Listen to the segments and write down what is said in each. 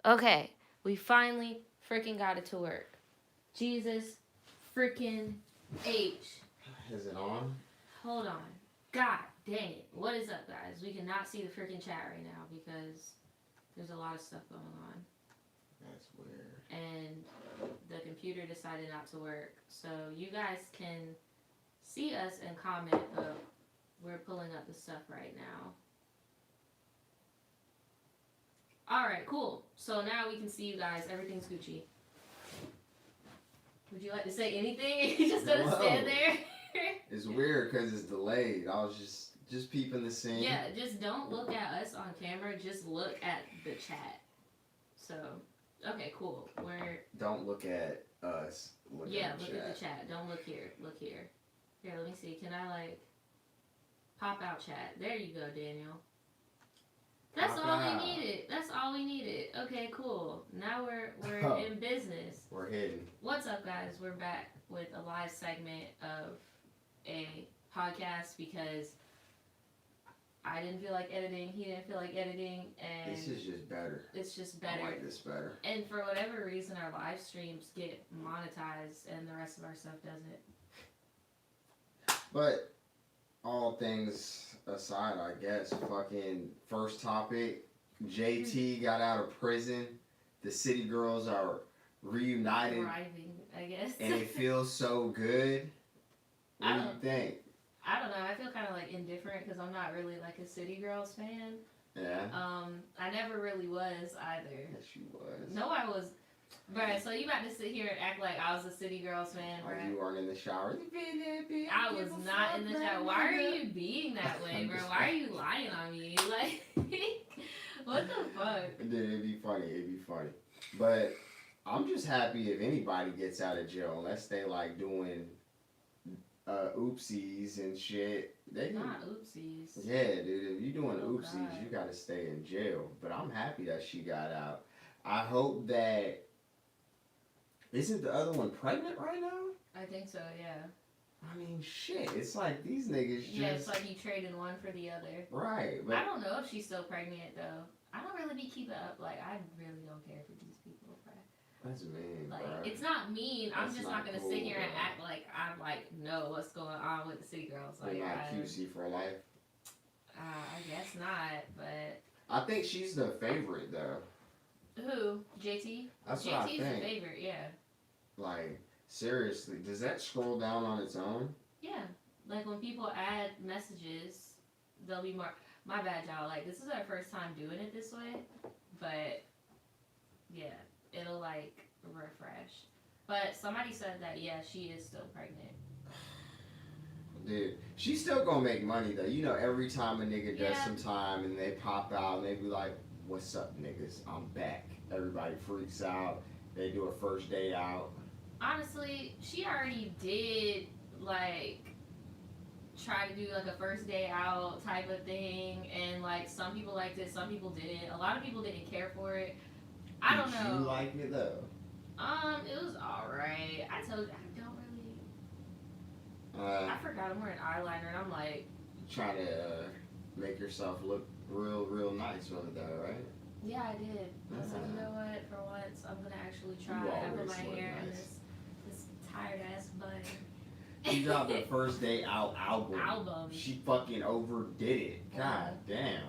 Okay, we finally freaking got it to work. Jesus freaking H. Is it on? Hold on. God dang it. What is up, guys? We cannot see the freaking chat right now because there's a lot of stuff going on. That's weird. And the computer decided not to work. So you guys can see us and comment, but we're pulling up the stuff right now. Alright, cool. So now we can see you guys. Everything's Gucci. Would you like to say anything? You just gonna stand there? It's weird because it's delayed. I was just peeping the scene. Yeah, just don't look at us on camera. Just look at the chat. So, okay, cool. Don't look at us. Look at the chat. Don't look here. Look here. Here, let me see. Can I pop out chat? There you go, Daniel. That's all we needed. That's all we needed. Okay, cool. Now we're in business. We're hidden. What's up, guys? We're back with a live segment of a podcast because I didn't feel like editing. He didn't feel like editing, and this is just better. It's just better. I like this better. And for whatever reason, our live streams get monetized, and the rest of our stuff doesn't. But all things aside, I guess, fucking first topic, JT got out of prison. The City Girls are reunited. Thriving, I guess. And it feels so good. What do you think? I don't know. I feel kind of indifferent because I'm not really a City Girls fan. Yeah. I never really was either. Yes, you was. No, I was. Right, so you about to sit here and act like I was a City Girls fan, right? You weren't in the shower. I was not in the shower. Why are you being that way, bro? Why are you lying on me? What the fuck? It'd be funny. It'd be funny. But I'm just happy if anybody gets out of jail, unless they doing oopsies and shit. Not oopsies. Yeah, dude. If you doing oopsies, God. you gotta stay in jail. But I'm happy that she got out. I hope that. Isn't the other one pregnant right now? I think so, yeah. I mean, shit. It's like these niggas just. Yeah, it's like you traded one for the other. Right. But I don't know if she's still pregnant, though. I don't really be keeping up. I really don't care for these people, bro. That's mean, bro. It's not mean. I'm just not gonna cool, sit here and bro. act like I know what's going on with the City Girls. They're not QC for life. I guess not, but I think she's the favorite though. who? JT? That's what I think. JT's the favorite, yeah. Seriously, does that scroll down on its own? Yeah. When people add messages, they'll be more. My bad, y'all. This is our first time doing it this way, but yeah, it'll refresh. But somebody said that she is still pregnant. Dude, she's still gonna make money though. You know, every time a nigga does some time and they pop out and they be like, "What's up, niggas? I'm back." Everybody freaks out. They do a first day out. Honestly, she already did try to do a first day out type of thing, and some people liked it, some people didn't. A lot of people didn't care for it. I don't know. Did you like it though? It was alright. I told you I don't really. I forgot I'm wearing eyeliner, and I'm trying to make yourself look real nice with it though, right? Yeah, I did. I was like, you know what? For once, I'm gonna actually try. I put my hair in this tired ass bun. She dropped the first day out album. She fucking overdid it. God damn.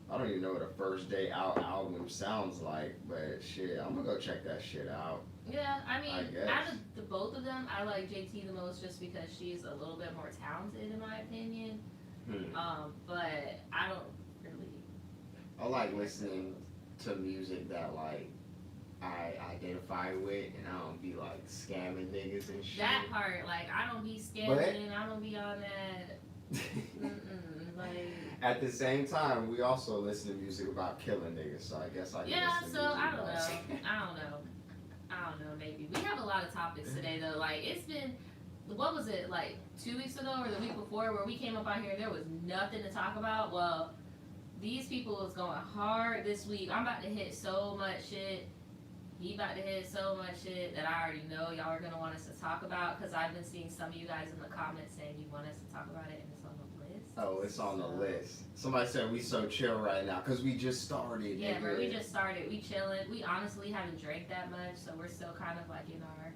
I don't even know what a first day out album sounds like, but shit, I'm gonna go check that shit out. Yeah, I mean, out of the both of them, I like JT the most just because she's a little bit more talented in my opinion. But I don't really. I like listening to music that I identify with, and I don't be scamming niggas and shit. That part, I don't be scamming, I don't be on that. At the same time, we also listen to music about killing niggas, so I guess I can listen to music I don't know, maybe. We have a lot of topics today, though. It's been, what was it, 2 weeks ago or the week before where we came up out here and there was nothing to talk about? Well, these people was going hard this week. I'm about to hit so much shit. He about to hit so much shit that I already know y'all are going to want us to talk about, because I've been seeing some of you guys in the comments saying you want us to talk about it and it's on the list. Oh, it's on the So- list. Somebody said we so chill right now because we just started. Yeah, nigga. bro, we just started. We chilling. We honestly haven't drank that much, so we're still kind of like in our,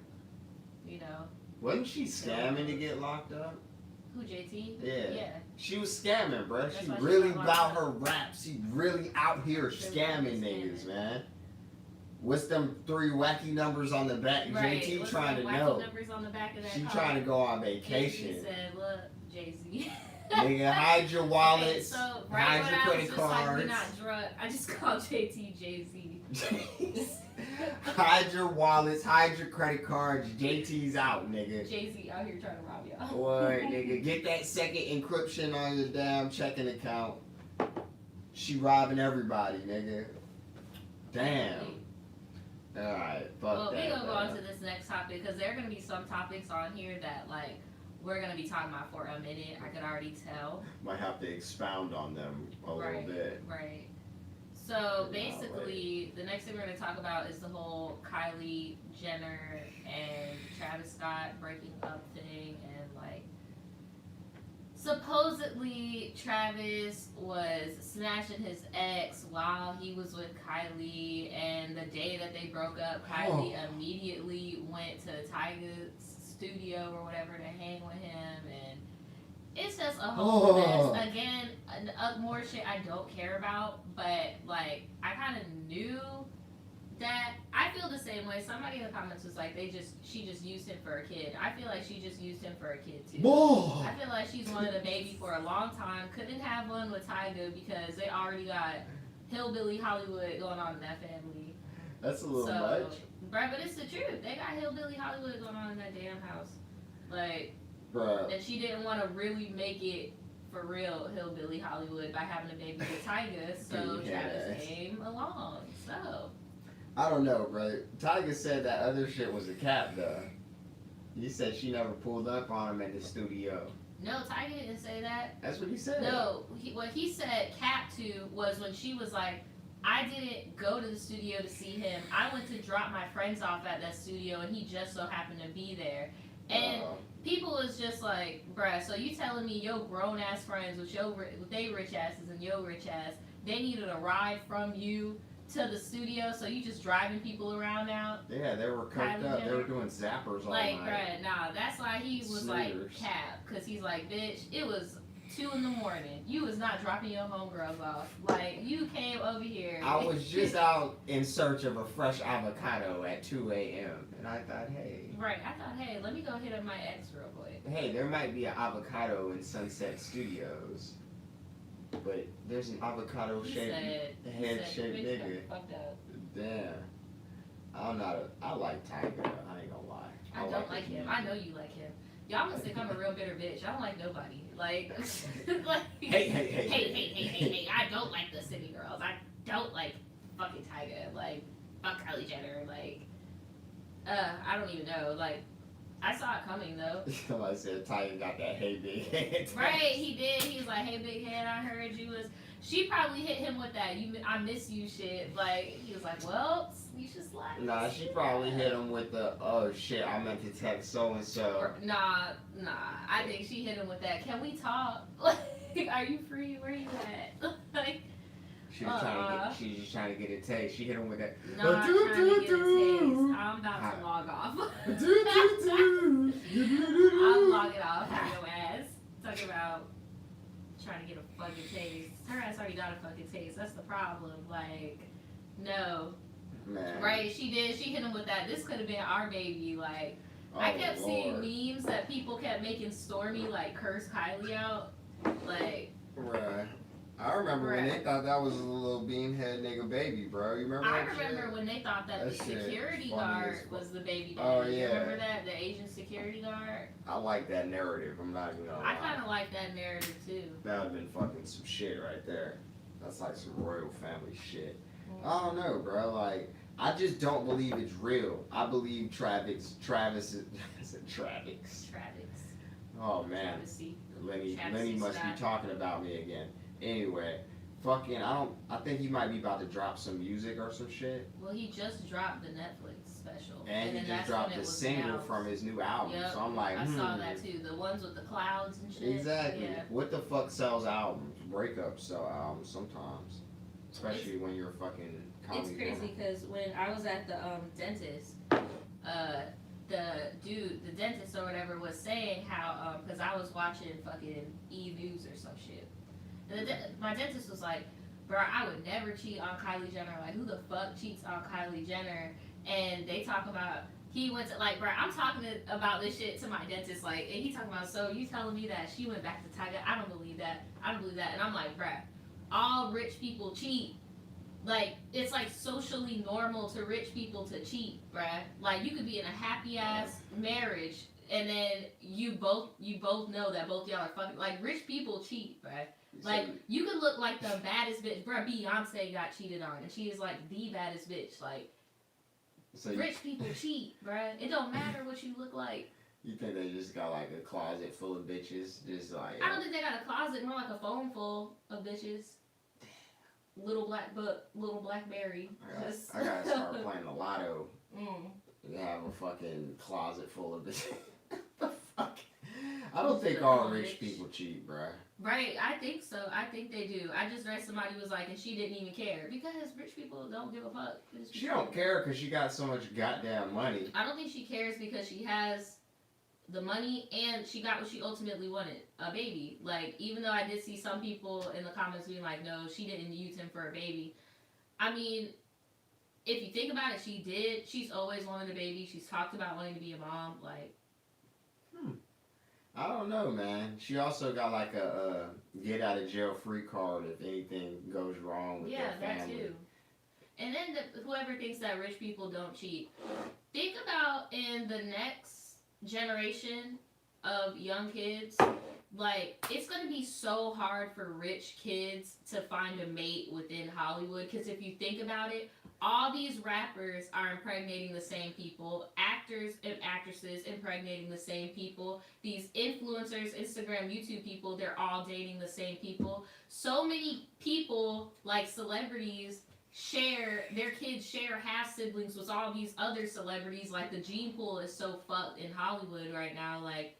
you know. Wasn't she scamming to get locked up? Who, JT? Yeah. Yeah. She was scamming, bro. That's She why she really got about locked her raps. She really out here scamming niggas, man. What's them 3 wacky numbers on the back? Right. JT What's trying the to wacky know. numbers on the back of that She car? trying to go on JT vacation. said, look, Jay-Z. Nigga, hide your wallets. Okay, so hide right your when I was credit just like, we're cards. not drunk, I just called JT Jay-Z. Hide your wallets, hide your credit cards. JT's out, nigga. Jay-Z out here trying to rob y'all. What, nigga? Get that second encryption on your damn checking account. She robbing everybody, nigga. Damn. Alright, fuck Well, that. we gonna go man. on to this next topic because there are gonna be some topics on here that like we're gonna be talking about for a minute. I could already tell. Might have to expound on them a little Right. bit. Right. So Yeah, basically, the next thing we're gonna talk about is the whole Kylie Jenner and Travis Scott breaking up thing, and like supposedly Travis was smashing his ex while he was with Kylie, and the day that they broke up, Kylie immediately went to Tyga's studio or whatever to hang with him, and it's just a whole mess. Again, more shit I don't care about, but like I kind of knew that. I feel the same way. Somebody in the comments was like, she just used him for a kid. I feel like she just used him for a kid too. Whoa. I feel like she's wanted a baby for a long time. Couldn't have one with Tyga because they already got hillbilly Hollywood going on in that family. That's a little So, much. Right, but it's the truth. They got hillbilly Hollywood going on in that damn house. Like, Bruh. and she didn't want to really make it for real hillbilly Hollywood by having a baby with Tyga, so Yes. Travis came along. So I don't know, bro. Tyga said that other shit was a cap, though. He said she never pulled up on him in the studio. no, Tyga didn't say that. That's what he said. No, what he said cap to was when she was like, I didn't go to the studio to see him. I went to drop my friends off at that studio, and he just so happened to be there. And people was just like, bruh, so you telling me your grown ass friends with they rich asses and your rich ass, they needed a ride from you to the studio, so you just driving people around now? Yeah, they were coked Kylie up. They Jenner? were doing zappers all Like, night. bruh, nah, that's why he was like Snooters. cap, because he's like, bitch, it was 2 in the morning. You was not dropping your homegirls off. Like, you came over here. I was just out in search of a fresh avocado at 2 a.m. And I thought, hey, Right, I thought, hey, let me go hit up my ex real quick. hey, there might be an avocado in Sunset Studios. But there's an avocado He shaped said, head shaped bitch, got nigga. fucked up. Damn. I like Tyga. I ain't gonna lie. I don't like him. I know you like him. Y'all must think I'm a real bitter bitch. I don't like nobody. Like, like hey, I don't like the City Girls. I don't like fucking Tyga. Like, fuck Kylie Jenner. Like, I don't even know. Like, I saw it coming though. Somebody said Tyga got that hey big head. Right, he did. He was like, hey, big head, I heard you was. She probably hit him with that I miss you shit. Like, he was like, well, you should slide. Nah, she probably hit him with the, oh shit, I meant to text so and so. Nah. I think she hit him with that. Can we talk? Like, are you free? Where you at? Like, She was she's just trying to get a text. She hit him with that. not trying to get a taste. I'm about to log off. I'm logging off for your ass. Talking about trying to get a fucking taste. Her ass already got a fucking taste. That's the problem. Like, no. Man. Right, she did. She hit him with that. This could have been our baby. Like, Oh, I kept seeing Lord. memes that people kept making Stormy, like, curse Kylie out. Like, Right. I remember when they thought that was a little beanhead nigga baby, bro. You remember I that remember shit? when they thought that That the shit security funny guard as fuck. was the baby daddy. Oh, You yeah. remember that? The Asian security guard? I like that narrative. I'm not even gonna lie. I kind of like that narrative, too. That would have been fucking some shit right there. That's like some royal family shit. I don't know, bro. Like, I just don't believe it's real. I believe Travis is. I said Travis. Oh man, Travis. Lenny Travis must be Scott. talking about me again. Anyway, fucking, I think he might be about to drop some music or some shit. Well, he just dropped the Netflix special. And he just dropped the single from his new album. Yep. So I'm like, I saw that too. The ones with the clouds and shit. Exactly. Yeah. What the fuck sells albums? Breakups sell albums sometimes. Especially when you're fucking It's crazy because when I was at the dentist, the dentist or whatever was saying how, because I was watching fucking E! News or some shit. And my dentist was like, bro, I would never cheat on Kylie Jenner. Like, who the fuck cheats on Kylie Jenner? And they talk about, he went to, like, bro, I'm talking about this shit to my dentist, like, and he talking about, so you telling me that she went back to Tyga? I don't believe that. I don't believe that. And I'm like, bro, all rich people cheat. Like, it's like socially normal to rich people to cheat, bruh. Like, you could be in a happy ass marriage and then you both know that both y'all are fucking. Like, rich people cheat, bruh. Like, you could look like the baddest bitch. Bruh, Beyonce got cheated on and she is like the baddest bitch. Like, rich people cheat, bruh. It don't matter what you look like. You think they just got like a closet full of bitches? Just like, I don't think they got a closet, more like a phone full of bitches. Little Blackberry. I gotta start playing the lotto. Mm. You have a fucking closet full of bitches. The fuck? I don't think all rich people cheat, bruh. Right, I think so. I think they do. I just read somebody was like, and she didn't even care because rich people don't give a fuck. She don't care because she got so much goddamn money. I don't think she cares because she has the money and she got what she ultimately wanted, a baby. Like, even though I did see some people in the comments being like, no, she didn't use him for a baby. I mean, if you think about it, she did. She's always wanted a baby. She's talked about wanting to be a mom. Like, I don't know, man. She also got like a get out of jail free card if anything goes wrong with their family. Yeah, that too. And then whoever thinks that rich people don't cheat, think about in the next generation of young kids, like, it's gonna be so hard for rich kids to find a mate within Hollywood, because if you think about it, all these rappers are impregnating the same people, actors and actresses impregnating the same people, these influencers, Instagram, YouTube people, they're all dating the same people. So many people, like celebrities, their kids share half siblings with all these other celebrities. Like, the gene pool is so fucked in Hollywood right now. Like,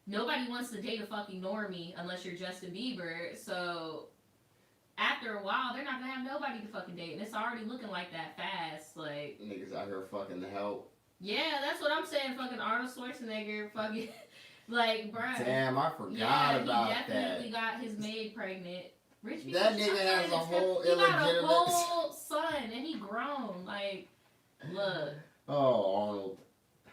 nobody wants to date a fucking normie unless you're Justin Bieber. So after a while, they're not gonna have nobody to fucking date, and it's already looking like that fast. Like, niggas out here fucking the help. Yeah, that's what I'm saying. Fucking Arnold Schwarzenegger, fucking like, bruh. Damn, I forgot about that. He definitely got his maid pregnant. Rich people, that nigga has a whole illegitimate. He got a whole son, and he grown. Like, look. Oh,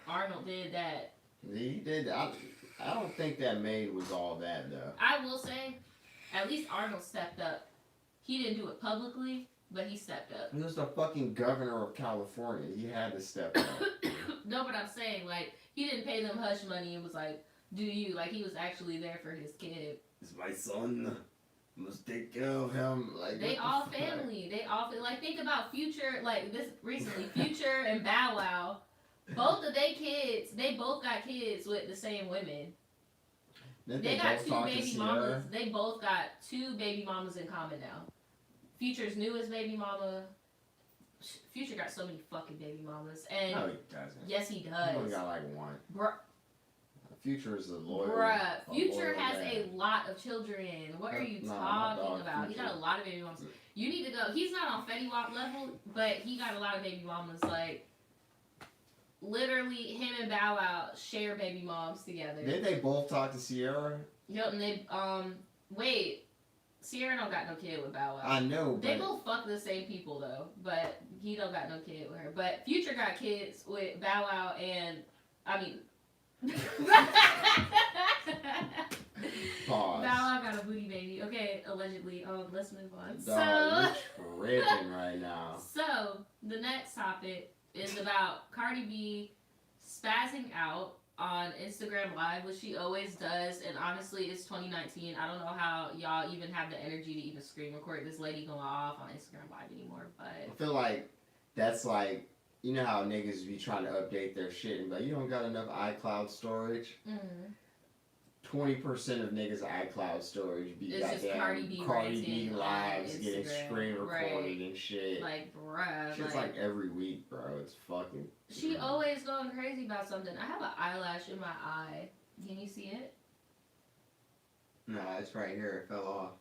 Arnold did that. He did that. I don't think that maid was all that, though. I will say, at least Arnold stepped up. He didn't do it publicly, but he stepped up. He was the fucking governor of California. He had to step up. No, but I'm saying, like, he didn't pay them hush money and was like, do you? Like, he was actually there for his kid. It's my son. Must take care of him. Like, they all family. They all like, think about Future. Like, this recently, Future and Bow Wow, both of their kids. They both got kids with the same women. They got two baby mamas. They both got two baby mamas in common now. Future's newest baby mama. Future got so many fucking baby mamas. And no, he doesn't. Yes, he does. He only got like one. Bruh. Future is a loyal. Bruh, Future has a lot of children. What are you talking about? Future. He got a lot of baby mamas. You need to go. He's not on Fetty Wap level, but he got a lot of baby mamas. Like, literally, him and Bow Wow share baby moms together. Did they both talk to Sierra? Yep, and they, wait. Sierra don't got no kid with Bow Wow. I know, They both fuck the same people, though, but he don't got no kid with her. But Future got kids with Bow Wow and, I mean... Pause. Bow Wow got a booty baby. Okay, allegedly. Let's move on. Dog, you're tripping right now. So, the next topic is about Cardi B spazzing out on Instagram Live, which she always does, and honestly, it's 2019. I don't know how y'all even have the energy to even screen record this lady going off on Instagram Live anymore, but... I feel like that's like, you know how niggas be trying to update their shit and be like, you don't got enough iCloud storage? Mm-hmm. 20% of niggas' iCloud storage be it's just Cardi B lives getting Instagram, screen recorded right. and shit. Like, bruh. Shit's like every week, bro. It's fucking. She always going crazy about something. I have an eyelash in my eye. Can you see it? Nah, it's right here. It fell off.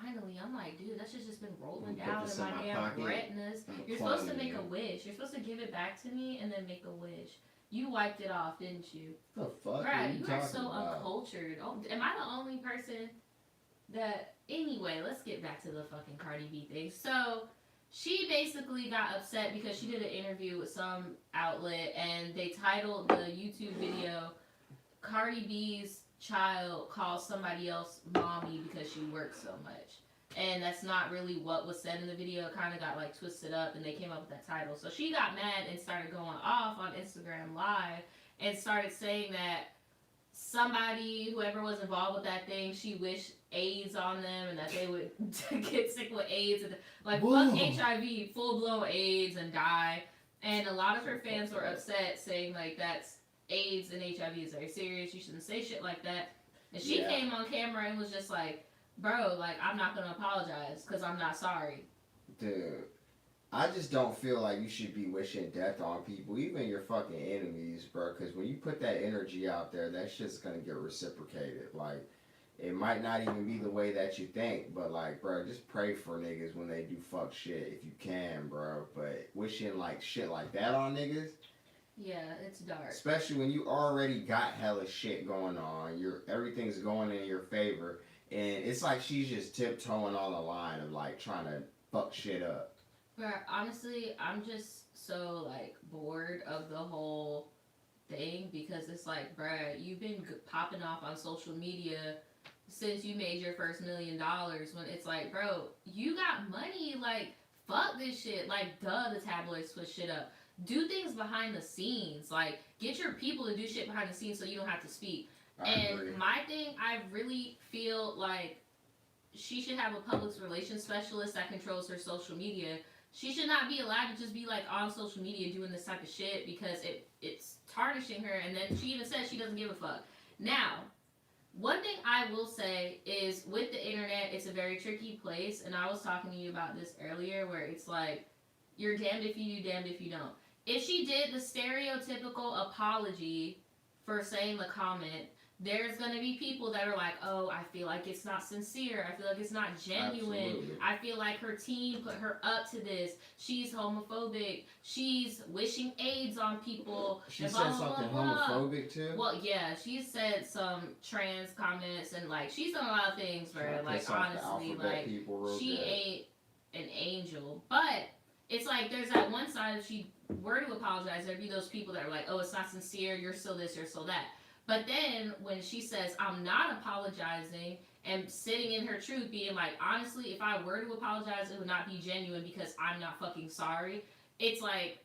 Finally, I'm like, dude, that shit's just been rolling Put down this in my in my damn pocket. retinas. You're supposed to make a wish. You're supposed to give it back to me and then make a wish. You wiped it off, didn't you? The fuck? Bruh, you are talking so about? uncultured. Oh, am I the only person that... Anyway, let's get back to the fucking Cardi B thing. So, she basically got upset because she did an interview with some outlet and they titled the YouTube video, Cardi B's child calls somebody else mommy because she works so much. And that's not really what was said in the video. It kind of got like twisted up and they came up with that title. So she got mad and started going off on Instagram Live and started saying that somebody, whoever was involved with that thing, she wished AIDS on them and that they would get sick with AIDS and like Whoa. fuck HIV, full blown AIDS and die. And a lot of her fans were upset, saying like that's AIDS and HIV is very serious. You shouldn't say shit like that. And she came on camera and was just like, bro, like I'm not gonna apologize because I'm not sorry. Dude, I just don't feel like you should be wishing death on people, even your fucking enemies, bro. Because when you put that energy out there, that shit's gonna get reciprocated. Like, it might not even be the way that you think, but like, bro, just pray for niggas when they do fuck shit if you can, bro. But wishing like shit like that on niggas. Yeah, it's dark. Especially when you already got hella shit going on. Everything's going in your favor. And it's like she's just tiptoeing on the line of like trying to fuck shit up. But honestly, I'm just so like bored of the whole thing because it's like, bruh, you've been popping off on social media since you made your first $1 million when it's like, bro, you got money, like, fuck this shit. Like, duh, the tabloids switch shit up. Do things behind the scenes. Like, get your people to do shit behind the scenes so you don't have to speak. And my thing, I really feel like she should have a public relations specialist that controls her social media. She should not be allowed to just be like on social media doing this type of shit because it's tarnishing her. And then she even says she doesn't give a fuck. Now, one thing I will say is with the internet, it's a very tricky place. And I was talking to you about this earlier where it's like, you're damned if you do, damned if you don't. If she did the stereotypical apology for saying the comment, there's going to be people that are like, oh, I feel like it's not sincere. I feel like it's not genuine. Absolutely. I feel like her team put her up to this. She's homophobic. She's wishing AIDS on people. She said something homophobic too? Well, yeah, she said some trans comments and like, she's done a lot of things for her. Like, honestly, like, she ain't an angel. But it's like, there's that one side, if she were to apologize, there'd be those people that are like, oh, it's not sincere. You're still this, you're still that. But then when she says, I'm not apologizing and sitting in her truth being like, honestly, if I were to apologize, it would not be genuine because I'm not fucking sorry. It's like,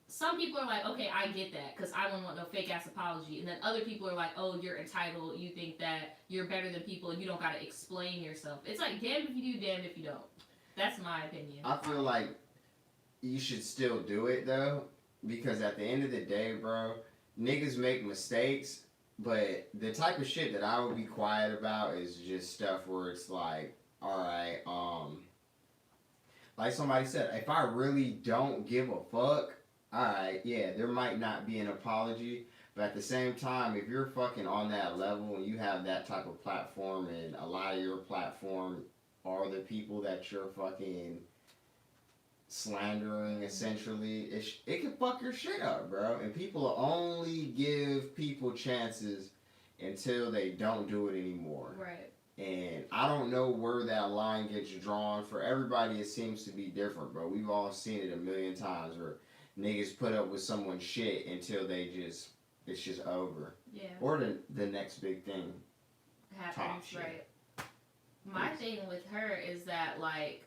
some people are like, okay, I get that because I don't want no fake ass apology. And then other people are like, oh, you're entitled. You think that you're better than people and you don't got to explain yourself. It's like, damned if you do, damned if you don't. That's my opinion. I feel like you should still do it though because at the end of the day, bro, niggas make mistakes. But the type of shit that I would be quiet about is just stuff where it's like, alright, like somebody said, if I really don't give a fuck, alright, yeah, there might not be an apology. But at the same time, if you're fucking on that level and you have that type of platform and a lot of your platform are the people that you're fucking slandering, essentially, it can fuck your shit up, bro. And people only give people chances until they don't do it anymore. Right. And I don't know where that line gets drawn. For everybody, it seems to be different, bro. We've all seen it a million times where niggas put up with someone's shit until it's just over. Yeah. Or the next big thing happens, right. My thing with her is that, like,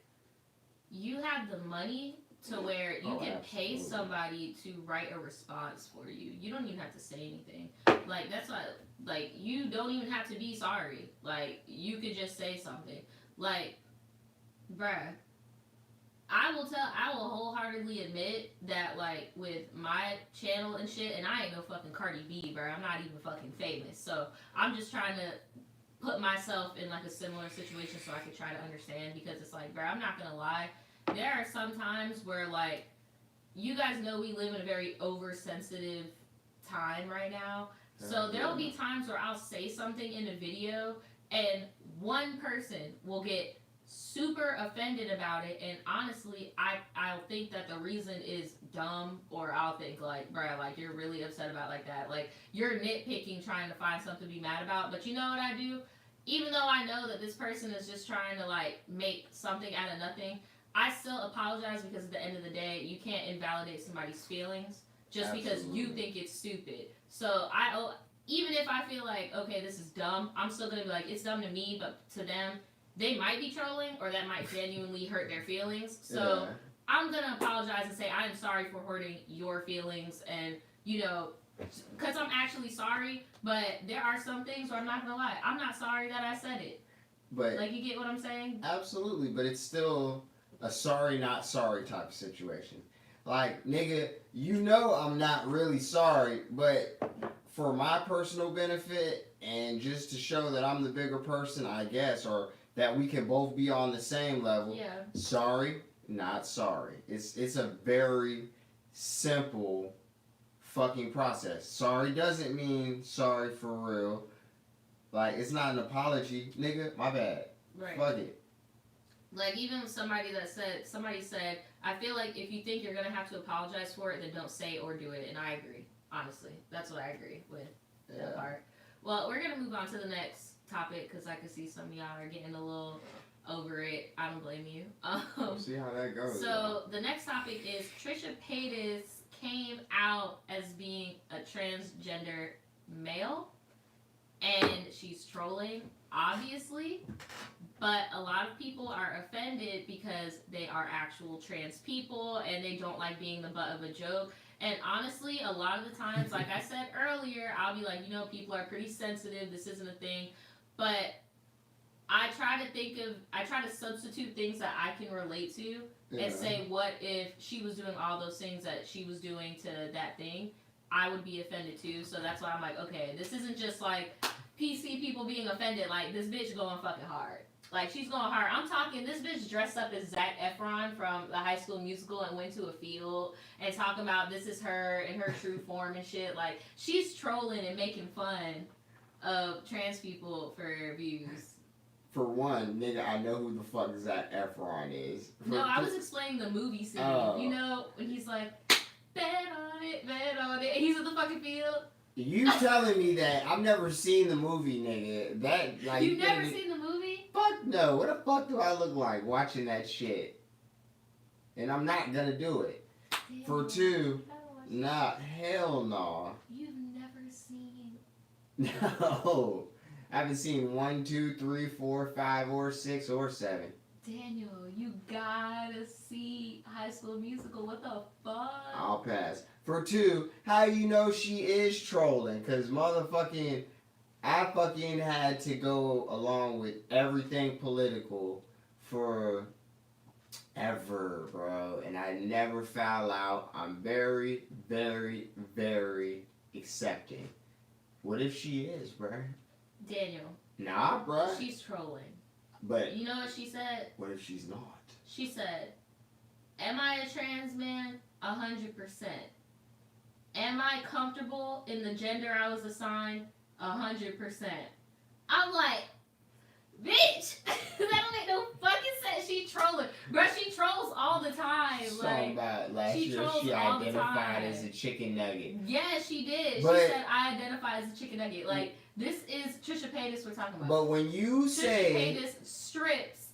you have the money to where you can pay somebody to write a response for you. You don't even have to say anything. Like, that's why, like, you don't even have to be sorry. Like, you could just say something. Like, bruh, I will wholeheartedly admit that, like, with my channel and shit, and I ain't no fucking Cardi B, bro. I'm not even fucking famous. So I'm just trying to put myself in, like, a similar situation so I could try to understand, because it's like, bro, I'm not gonna lie. There are some times where, like, you guys know we live in a very oversensitive time right now. So there'll be times where I'll say something in a video and one person will get super offended about it, and honestly I'll think that the reason is dumb, or I'll think like, bruh, like, you're really upset about like that, like you're nitpicking trying to find something to be mad about. But you know what I do? Even though I know that this person is just trying to like make something out of nothing, I still apologize, because at the end of the day you can't invalidate somebody's feelings just because you think it's stupid. So even if I feel like, okay, this is dumb, I'm still gonna be like, it's dumb to me, but to them, they might be trolling, or that might genuinely hurt their feelings. So I'm gonna apologize and say I'm sorry for hurting your feelings, and because I'm actually sorry. But there are some things where I'm not gonna lie, I'm not sorry that I said it. But like, you get what I'm saying? Absolutely, but it's still a sorry not sorry type of situation. Like, nigga, I'm not really sorry, but for my personal benefit and just to show that I'm the bigger person, I guess, or that we can both be on the same level. Yeah. Sorry, not sorry. It's a very simple fucking process. Sorry doesn't mean sorry for real. Like, it's not an apology, nigga. My bad. Right. Fuck it. Like, even somebody said, I feel like if you think you're gonna have to apologize for it, then don't say or do it. And I agree. Honestly, that's what I agree with that part. Well, we're gonna move on to the next topic, because I can see some of y'all are getting a little over it. I don't blame you. We'll see how that goes. So the next topic is TRISHA Paytas came out as being a transgender male, and she's trolling, obviously. But a lot of people are offended because they are actual trans people and they don't like being the butt of a joke. And honestly, a lot of the times, like I said earlier, I'll be like, people are pretty sensitive. This isn't a thing. But I try to substitute things that I can relate to and say, what if she was doing all those things that she was doing to that thing? I would be offended too. So that's why I'm like, okay, this isn't just like PC people being offended. Like, this bitch going fucking hard. Like, she's going hard. I'm talking, this bitch dressed up as Zac Efron from the High School Musical and went to a field and talking about this is her in her true form and shit. Like, she's trolling and making fun of trans people for views. For one, nigga, I know who the fuck Zac Efron is. No, I was explaining the movie scene. You know, when he's like, bet on it, bet on it. He's in the fucking field. You telling me that? I've never seen the movie, nigga. That, like, You've never seen the movie? Fuck no. What the fuck do I look like watching that shit? And I'm not gonna do it. Damn. For two, nah, hell no. You've never seen... No. I haven't seen 1, 2, 3, 4, 5, or 6, or 7. Daniel, you gotta see High School Musical. What the fuck? I'll pass. For two, how you know she is trolling? Cause motherfucking, I fucking had to go along with everything political for ever, bro. And I never foul out. I'm very, very, very accepting. What if she is, bro? Daniel. Nah, bro. She's trolling. But you know what she said? What if she's not? She said, am I a trans man? 100%. Am I comfortable in the gender I was assigned? 100%. I'm like, bitch! That don't make no fucking sense. She trolling. Bro, she trolls all the time. Something about last year she identified as a chicken nugget. Yeah, she did. But, she said, I identify as a chicken nugget. Like, this is Trisha Paytas we're talking about. But when you say... Trisha Paytas strips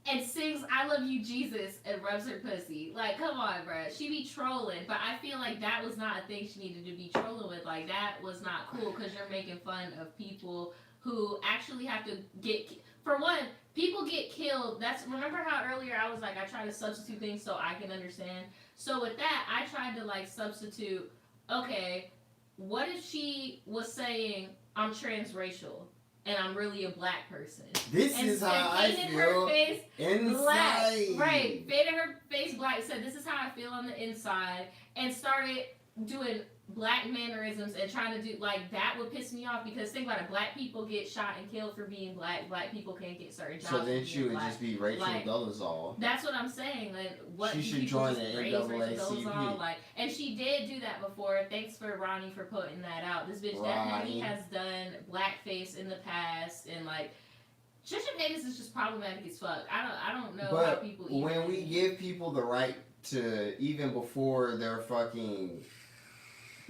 and sings I Love You Jesus and rubs her pussy. Like, come on, bruh. She be trolling. But I feel like that was not a thing she needed to be trolling with. Like, that was not cool because you're making fun of people who actually have to get... For one, people get killed. Remember how earlier I was like, I try to substitute things so I can understand? So with that, I tried to, like, substitute, okay, what if she was saying, I'm transracial? and I'm really a black person. This And is how I painted feel her face inside. black. Right. Painted her face black, said this is how I feel on the inside, and started doing black mannerisms and trying to do like that would piss me off because think about it, black people get shot and killed for being black people can't get certain jobs. So then she would black. just be Rachel like, Dolezal. That's what I'm saying. Like what she should join the NAACP. Like, and she did do that before. Thanks for Ronnie for putting that out. This bitch definitely has done blackface in the past and like Trisha Paytas is just problematic as fuck. I don't know how people even... when we give people the right to even before their fucking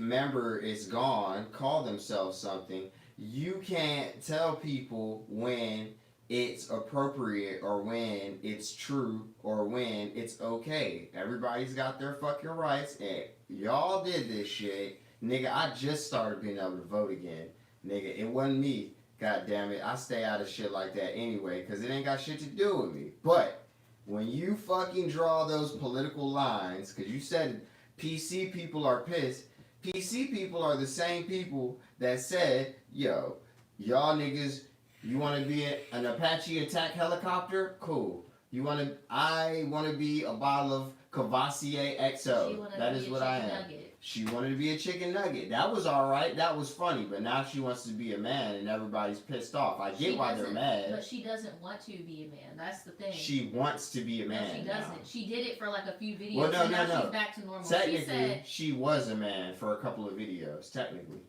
member is gone, call themselves something, you can't tell people when it's appropriate or when it's true or when it's okay. Everybody's got their fucking rights and y'all did this shit. Nigga, I just started being able to vote again. Nigga, it wasn't me. God damn it. I stay out of shit like that anyway because it ain't got shit to do with me. But when you fucking draw those political lines, because you said PC people are pissed, PC people are the same people that said, yo, y'all niggas, you want to be an Apache attack helicopter? Cool. I want to be a bottle of Cavassier XO. That is what I am. Nugget. She wanted to be a chicken nugget. That was alright. That was funny. But now she wants to be a man and everybody's pissed off. I get why they're mad. But she doesn't want to be a man. That's the thing. She wants to be a man. No, she doesn't. Now. She did it for like a few videos. Well, and now she's back to normal. Technically, she was a man for a couple of videos. Technically.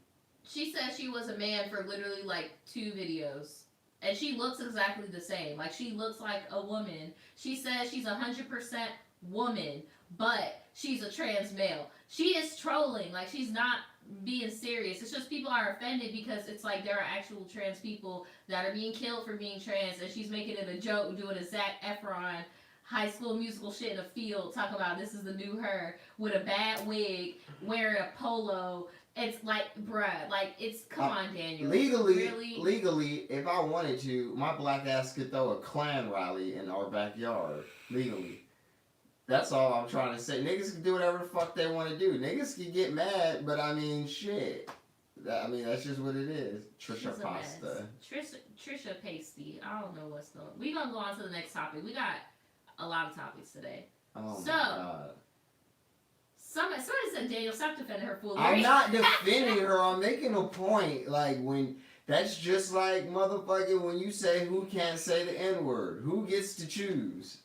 She said she was a man for literally like 2 videos. And she looks exactly the same. Like, she looks like a woman. She says she's 100% woman, but she's a trans male. She is trolling. Like, she's not being serious. It's just people are offended because it's like there are actual trans people that are being killed for being trans, and she's making it a joke, doing a Zac Efron High School Musical shit in a field, talking about this is the new her, with a bad wig, wearing a polo. It's like, bruh, like, it's, come on, Daniel. Legally, if I wanted to, my black ass could throw a Klan rally in our backyard. Legally. That's all I'm trying to say. Niggas can do whatever the fuck they want to do. Niggas can get mad, but I mean, shit. That's just what it is. Trisha Pasta. Trisha Pasty. I don't know what's going on. We're going to go on to the next topic. We got a lot of topics today. Oh, my God. Somebody said, Daniel, stop defending her foolery. I'm not defending her. I'm making a point. Like, when... That's just like, motherfucking, when you say who can't say the N-word. Who gets to choose?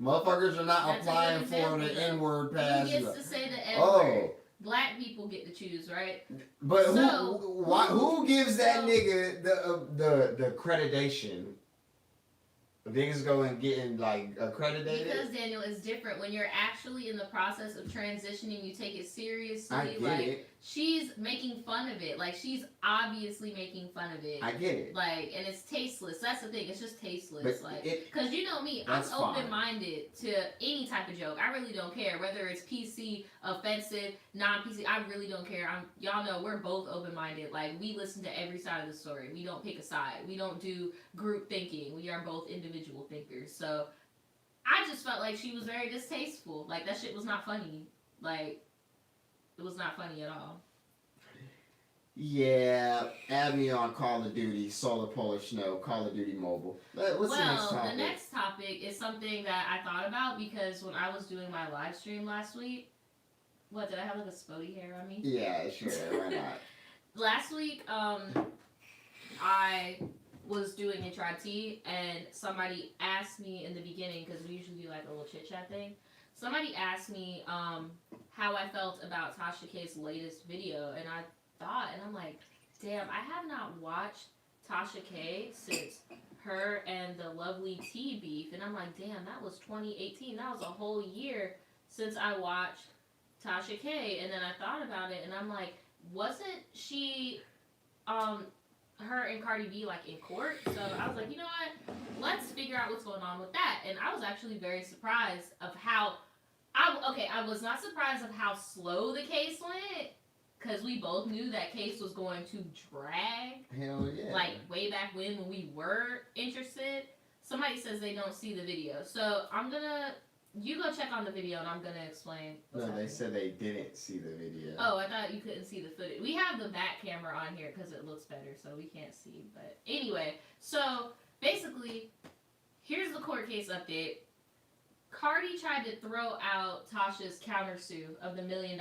Motherfuckers are not applying for the N-word pass. Who gets to say the N-word? Black people get to choose, right? But who gives that nigga the accreditation? Niggas go and getting like accredited. Because Daniel, is different when you're actually in the process of transitioning. You take it seriously. I get it. She's making fun of it. Like, she's obviously making fun of it. I get it. Like, and it's tasteless. That's the thing. It's just tasteless. But like, because you know me, I'm open-minded to any type of joke. I really don't care whether it's PC, offensive, non-PC. I really don't care. Y'all know we're both open-minded. Like, we listen to every side of the story. We don't pick a side. We don't do group thinking. We are both individual thinkers. So I just felt like she was very distasteful. Like, that shit was not funny. Like, it was not funny at all. Yeah, add me on Call of Duty, Solar Polar Snow, Call of Duty Mobile. What's the next topic? The next topic is something that I thought about because when I was doing my live stream last week, did I have like a spotty hair on me? Yeah, sure, why not? Last week, I was doing HRT and somebody asked me in the beginning, because we usually do like a little chit chat thing. Somebody asked me how I felt about Tasha K's latest video, and I thought, and I'm like, damn, I have not watched Tasha K since her and the Lovely T beef, and I'm like, damn, that was 2018. That was a whole year since I watched Tasha K, and then I thought about it, and I'm like, wasn't she, her and Cardi B like in court? So I was like, you know what? Let's figure out what's going on with that. And I was actually very surprised of how I was not surprised of how slow the case went, because we both knew that case was going to drag. Hell yeah. Like, way back when we were interested. Somebody says they don't see the video. So I'm going to You go check on the video and I'm gonna explain. No, they said they didn't see the video. Oh, I thought you couldn't see the footage. We have the back camera on here because it looks better, so we can't see. But anyway, so basically, here's the court case update. Cardi tried to throw out Tasha's countersue of the $1 million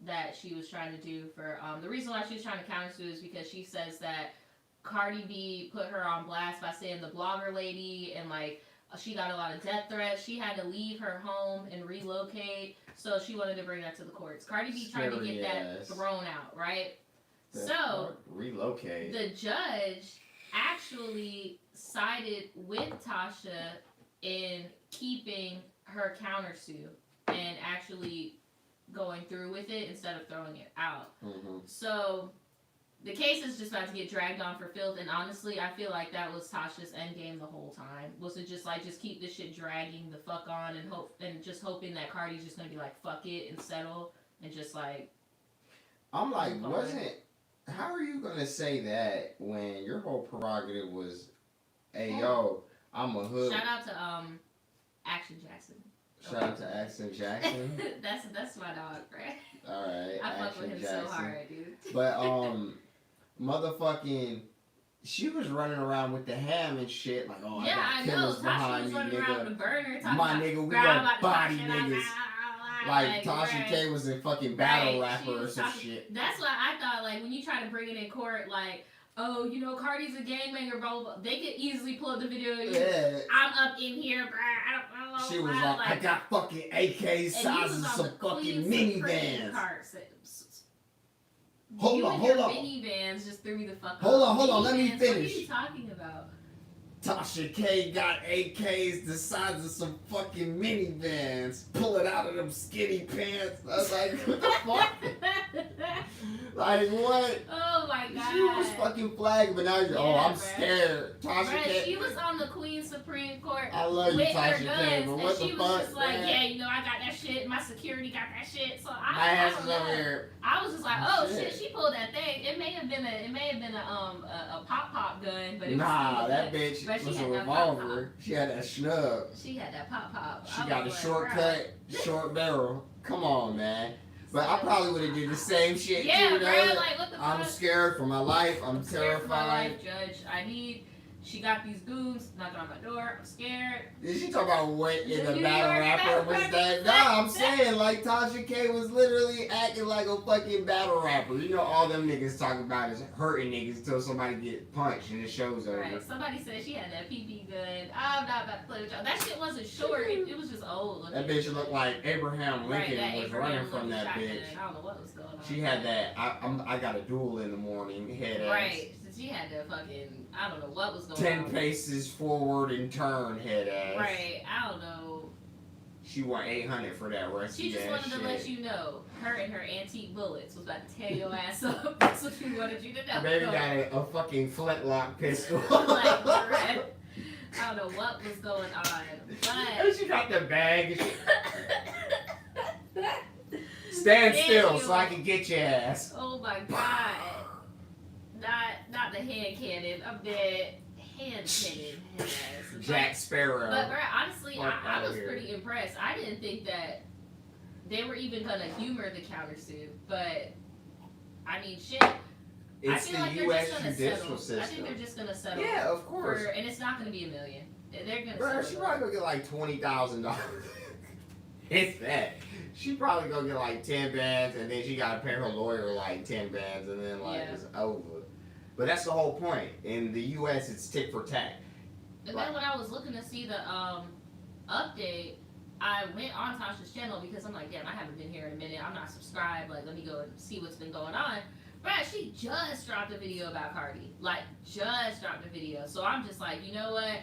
that she was trying to do for. The reason why she was trying to countersue is because she says that Cardi B put her on blast by saying the blogger lady and like. She got a lot of death threats. She had to leave her home and relocate. So she wanted to bring that to the courts. Cardi B tried to get that thrown out, right? So relocate. The judge actually sided with Tasha in keeping her countersue and actually going through with it instead of throwing it out. Mm-hmm. So the case is just about to get dragged on for filth, and honestly, I feel like that was Tasha's end game the whole time. Was to just keep this shit dragging the fuck on and just hoping that Cardi's just gonna be like fuck it and settle and just like. I'm like, how are you gonna say that when your whole prerogative was, hey yo, I'm a hood. Shout out to Action Jackson. Shout out to Action Jackson. that's my dog, right? All right, I fuck with him Jackson. So hard, dude. But motherfucking, she was running around with the ham and shit like, oh, yeah, I got killers behind me, running around with the burner, my nigga, we gonna body niggas. Like Tasha K was a fucking battle rapper or some shit. That's why I thought, like, when you try to bring it in court, like, oh, you know, Cardi's a gangbanger, blah, blah, blah. They could easily pull up the video. Yeah. I'm up in here, bruh. I don't know. She was like, I got fucking AK sizes of some fucking minivans. Hold on. Minivans just threw me the fuck Hold on. Let me finish. What are you talking about? Tasha K got AKs the size of some fucking minivans. Pull it out of them skinny pants. I was like, what the fuck? Like, what? Oh my god. She was fucking flagged, but now you're, I'm scared. Tasha K. She was on the Queen's Supreme Court. I love you, Tasha K, but what the fuck? She was just like, yeah, you know, I got that shit. My security got that shit. So my ass was over here. I was just like, oh shit, she pulled that thing. It may have been a pop gun, but it was that bitch was a revolver. She had that snub. She had that pop. She got a shortcut, short barrel. Come on, man. But I probably would have did the same shit too. Yeah, bro, like what the fuck? I'm scared for my life. I'm terrified. For my life, Judge. She got these goons knocking on my door. I'm scared. Did she talk about what in the battle rapper was that? Nah, I'm saying like Tasha K was literally acting like a fucking battle rapper. You know, all them niggas talking about is hurting niggas until somebody get punched and the show's over. Right. Somebody said she had that PP gun. I'm not about to play with y'all. That shit wasn't short. It was just old looking. That bitch looked like Abraham Lincoln was running from that bitch. I don't know what was going on. She had that. I got a duel in the morning. Head ass. Right. She had that fucking. I don't know what was going 10 on. 10 paces forward and turn, head ass. Right. I don't know. She won $800 for that rest. She just wanted to let you know, her and her antique bullets was about to tear your ass up. That's what she wanted you to know. Baby got a fucking flintlock pistol. Like, I don't know what was going on, but she got the bag. Stand still so I can get your ass. Oh my god. Not the hand cannon. I'm dead. Hand cannon. Jack Sparrow. But bro, honestly, I was pretty impressed. I didn't think that they were even gonna humor the countersuit, but I mean, shit. It's I feel like the they're U.S. just gonna judicial settle. system. I think they're just gonna settle. Yeah, of course. And it's not gonna be $1 million. They're gonna. Bro, settle. she probably gonna get like $20,000. It's that. She probably gonna get like 10 bands, and then she gotta pay her lawyer like 10 bands, and then like it's over. But that's the whole point. In the U.S., it's tit for tat. And then when I was looking to see the update, I went on Tasha's channel because I'm like, damn, I haven't been here in a minute. I'm not subscribed. Like, let me go and see what's been going on. But she just dropped a video about Cardi. Like, just dropped a video. So I'm just like, you know what?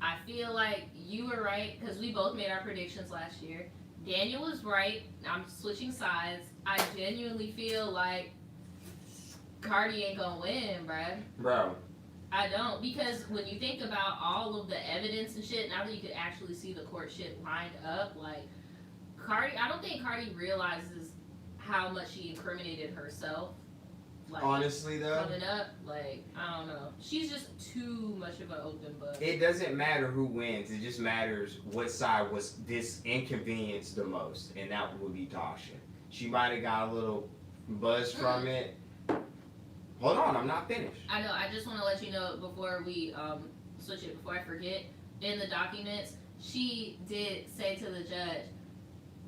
I feel like you were right because we both made our predictions last year. Daniel was right. I'm switching sides. I genuinely feel like Cardi ain't gonna win, bruh. Bro. I don't, because when you think about all of the evidence and shit, now that you could actually see the court shit lined up, like, Cardi, I don't think Cardi realizes how much she incriminated herself. like honestly though, coming up. Like, I don't know. She's just too much of an open book. it doesn't matter who wins. It just matters what side was this inconvenienced the most, and that would be Tasha. She might have got a little buzz from it. Hold on, I'm not finished. I know. I just want to let you know before we switch it, before I forget. In the documents, she did say to the judge,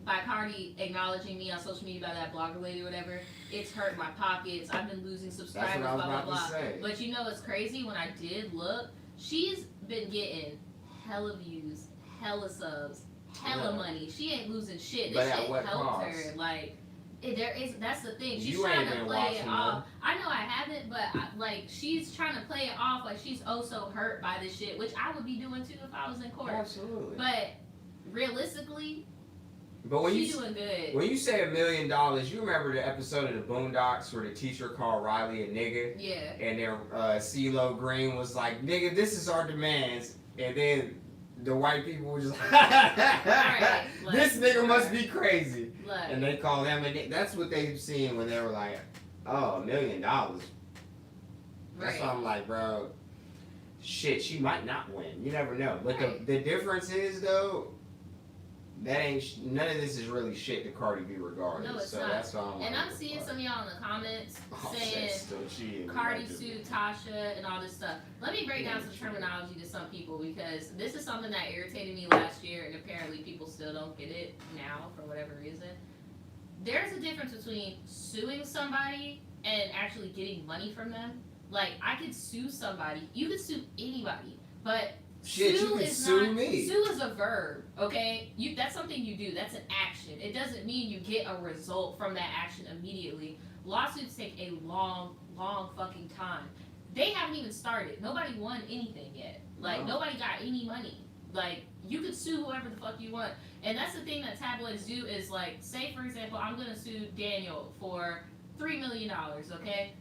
by CARDI acknowledging me on social media by that blogger lady or whatever, it's hurt my pockets. I've been losing subscribers, That's what I was blah, blah, about blah. to say. But you know what's crazy? When I did look, she's been getting hella views, hella subs, hella money. She ain't losing shit. But This at shit what helped cost? her. Like, that's the thing. She's You trying ain't to been play it watching off. I know I haven't, but like she's trying to play it off like she's oh so hurt by this shit, which I would be doing too if I was in court. Absolutely. But realistically, But when she's doing good. When you say $1 million, you remember the episode of the Boondocks where the teacher called Riley a nigga? Yeah. And then CeeLo Green was like, nigga, this is our demands. And then the white people were just like, Right, like, this nigga must be crazy. Like, And they call him a nigga. That's what they seen when they were like, oh, $1 million. That's right. why I'm like, bro, shit, she might not win. You never know. But Right. the difference is, though, that ain't none of this is really shit to Cardi B regardless. No, it's so not. that's why I'm And like, I'm seeing some of y'all in the comments oh, saying shit, still cheating. Cardi Like, sued Tasha and all this stuff. Let me break down some terminology to some people because this is something that irritated me last year and apparently people still don't get it now for whatever reason. There's a difference between suing somebody and actually getting money from them. Like, I could sue somebody. You could sue anybody. But shit, sue you can is sue not, me. Sue is a verb, okay? That's something you do. That's an action. It doesn't mean you get a result from that action immediately. Lawsuits take a long, long fucking time. They haven't even started. Nobody won anything yet. Like, No. nobody got any money. Like, you could sue whoever the fuck you want. And that's the thing that tabloids do is, like, say, for example, I'm going to sue Daniel for $3 million, okay?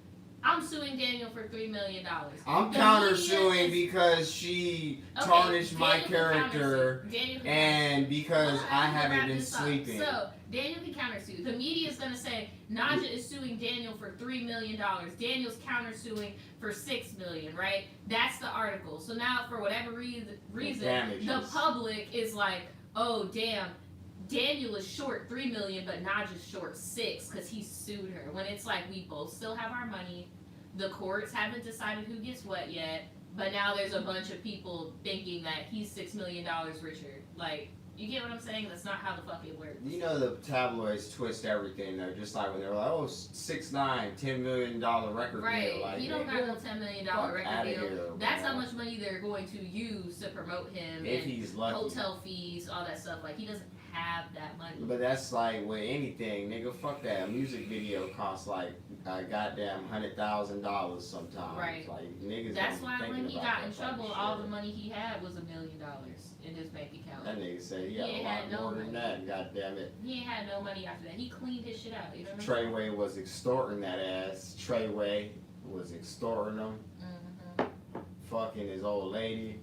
I'm suing Daniel for $3 million. I'm The counter media suing is- because she Okay, tarnished my Daniel can character countersue. Daniel can and because Well, I I'm gonna haven't wrap been this up. sleeping. So Daniel can countersue. The media is gonna say Naja is suing Daniel for $3 million. Daniel's countersuing for $6 million, right? That's the article. So now, for whatever reason, Damages. the public is like, oh damn, Daniel is short $3 million, but Naja's short $6 million because he sued her. When it's like we both still have our money. The courts haven't decided who gets what yet, but now there's a bunch of people thinking that he's $6 million richer. Like, you get what I'm saying? That's not how the fuck it works. You know the tabloids twist everything though, just like when they're like, oh, 6ix9ine, $10 million record Right. deal. Like, He don't got no $10 million record deal. That's how much money they're going to use to promote him if and he's lucky. hotel fees, all that stuff. Like, he doesn't have that money. But that's like with anything, nigga. Fuck that. A music video costs like a goddamn $100,000 sometimes. Right. Like niggas. That's don't be why when thinking he about got that in fucking trouble, shit. all the money he had was $1 million in his bank account. That nigga said he He had ain't a lot had no more than money. that. God damn it. He ain't had no money after that. He cleaned his shit out. You know what Treyway was extorting that ass. Treyway was extorting him, Mm-hmm. fucking his old lady,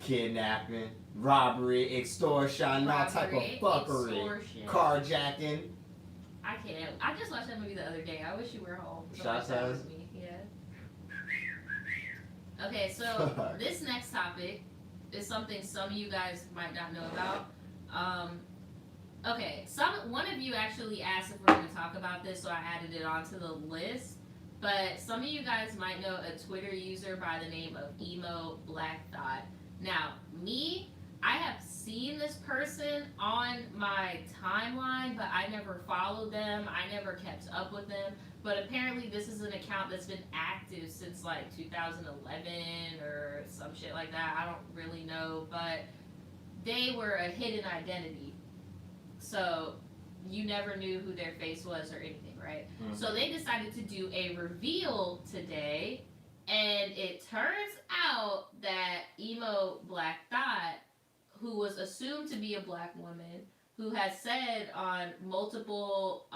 kidnapping, robbery, extortion, all type of fuckery, extortion. carjacking. I can't. I just watched that movie the other day. I wish you were home. to Shots watch that house? with me. Yeah. Okay, so this next topic is something some of you guys might not know about. Okay, one of you actually asked if we're going to talk about this, so I added it onto the list. But some of you guys might know a Twitter user by the name of Emo Black Thought. Now, I have seen this person on my timeline, but I never followed them. I never kept up with them. But apparently this is an account that's been active since like 2011 or some shit like that. I don't really know, but they were a hidden identity. So you never knew who their face was or anything, right? Mhm. So they decided to do a reveal today, and it turns out that Emo Black Thought, who was assumed to be a black woman, who has said on multiple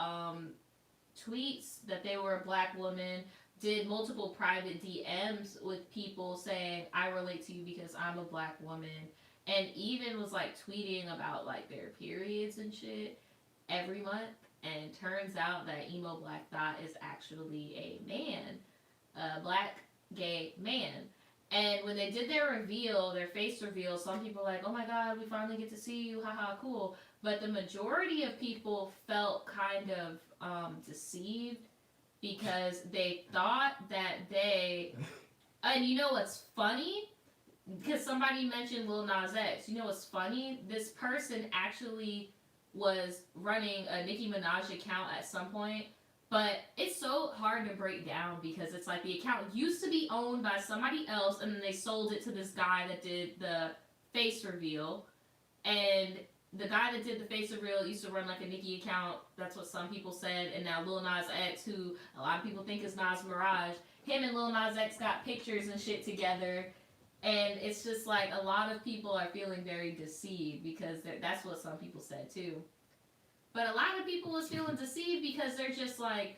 tweets that they were a black woman, did multiple private DMs with people saying, I relate to you because I'm a black woman, and even was like tweeting about like their periods and shit every month. and turns out that emo black thought is actually a man, a black gay man. And when they did their reveal, their face reveal, some people were like, oh my god, we finally get to see you, haha, cool. But the majority of people felt kind of deceived because they thought that they. And you know what's funny? Because somebody mentioned Lil Nas X. You know what's funny? This person actually was running a Nicki Minaj account at some point. But it's so hard to break down because it's like the account used to be owned by somebody else and then they sold it to this guy that did the face reveal. And the guy that did the face reveal used to run like a Nicki account. That's what some people said. And now Lil Nas X, who a lot of people think is Nas Mirage, him and Lil Nas X got pictures and shit together. And it's just like a lot of people are feeling very deceived because that's what some people said too. But a lot of people was feeling deceived because they're just like,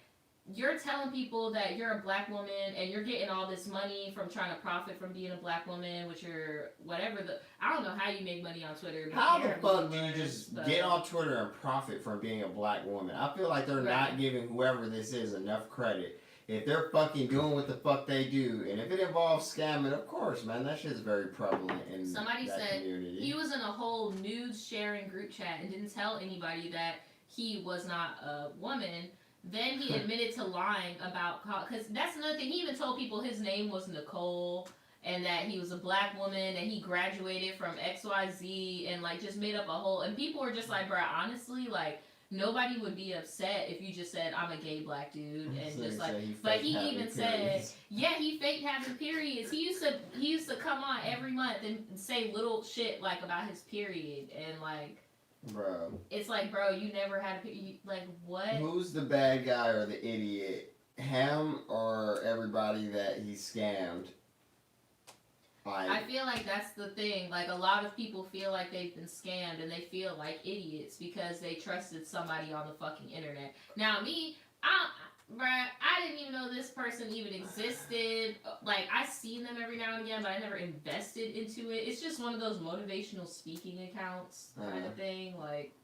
you're telling people that you're a black woman and you're getting all this money from trying to profit from being a black woman with your whatever I don't know how you make money on Twitter. How the fuck do you just get on Twitter and profit from being a black woman? I feel like they're not giving whoever this is enough credit. If they're fucking doing what the fuck they do, and if it involves scamming, of course, man, that shit's very prevalent in Somebody that said community. He was in a whole nude sharing group chat and didn't tell anybody that he was not a woman. Then he admitted to lying about, because that's another thing. He even told people his name was Nicole and that he was a black woman and he graduated from XYZ and like just made up a whole. And people were just like, bruh, honestly, like nobody would be upset if you just said I'm a gay black dude and So just like. But he even said, yeah, he faked having periods. He used to come on every month and say little shit like about his period and like. Bro. It's like, bro, you never had a period. Like, what? Who's the bad guy or the idiot? Him or everybody that he scammed? Like, I feel like that's the thing. Like, a lot of people feel like they've been scammed and they feel like idiots because they trusted somebody on the fucking internet. Now, me, I didn't even know this person even existed. Like, I seen them every now and again, but I never invested into it. It's just one of those motivational speaking accounts kind of thing. Like,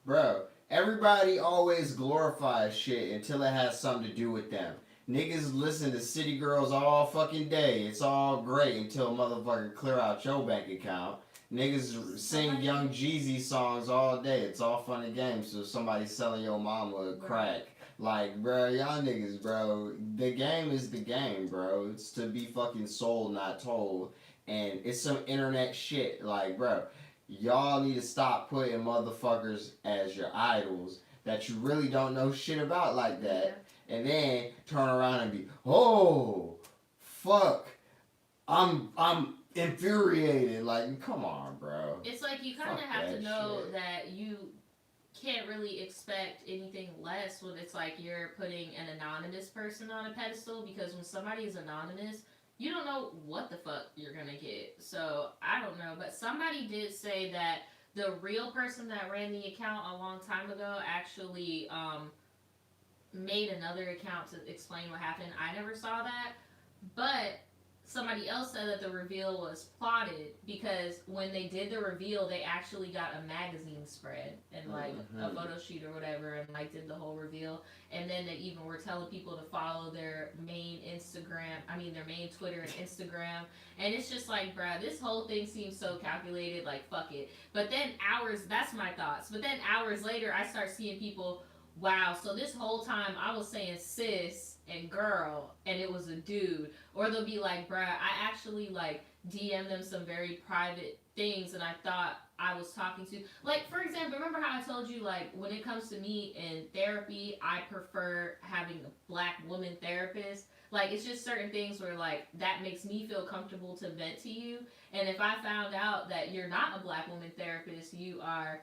bro, everybody always glorifies shit until it has something to do with them. Niggas listen to City Girls all fucking day. It's all great until a motherfucker clear out your bank account. Niggas sing Young Jeezy songs all day. It's all fun and games. So somebody's selling your mama crack. Like, bro, y'all niggas, bro, the game is the game, bro. It's to be fucking sold, not told. And it's some internet shit. Like, bro, y'all need to stop putting motherfuckers as your idols that you really don't know shit about like that. Yeah. And then turn around and be, oh, fuck, I'm infuriated. Like, come on, bro. It's like you kind of have to know that you can't really expect anything less when it's like you're putting an anonymous person on a pedestal, because when somebody is anonymous, you don't know what the fuck you're gonna get. So I don't know, but somebody did say that the real person that ran the account a long time ago actually made another account to explain what happened. I never saw that, but somebody else said that the reveal was plotted because when they did the reveal, they actually got a magazine spread and like a photo shoot or whatever, and like did the whole reveal. And then they even were telling people to follow their main their main Twitter and Instagram. And it's just like, bruh, this whole thing seems so calculated. Like, fuck it. But then that's my thoughts. But then hours later, I start seeing people, wow, so this whole time I was saying sis and girl and it was a dude. Or they'll be like, bruh, I actually like DM them some very private things and I thought I was talking to, like, for example, remember how I told you, like, when it comes to me in therapy, I prefer having a black woman therapist. Like, it's just certain things where, like, that makes me feel comfortable to vent to you. And if I found out that you're not a black woman therapist, you are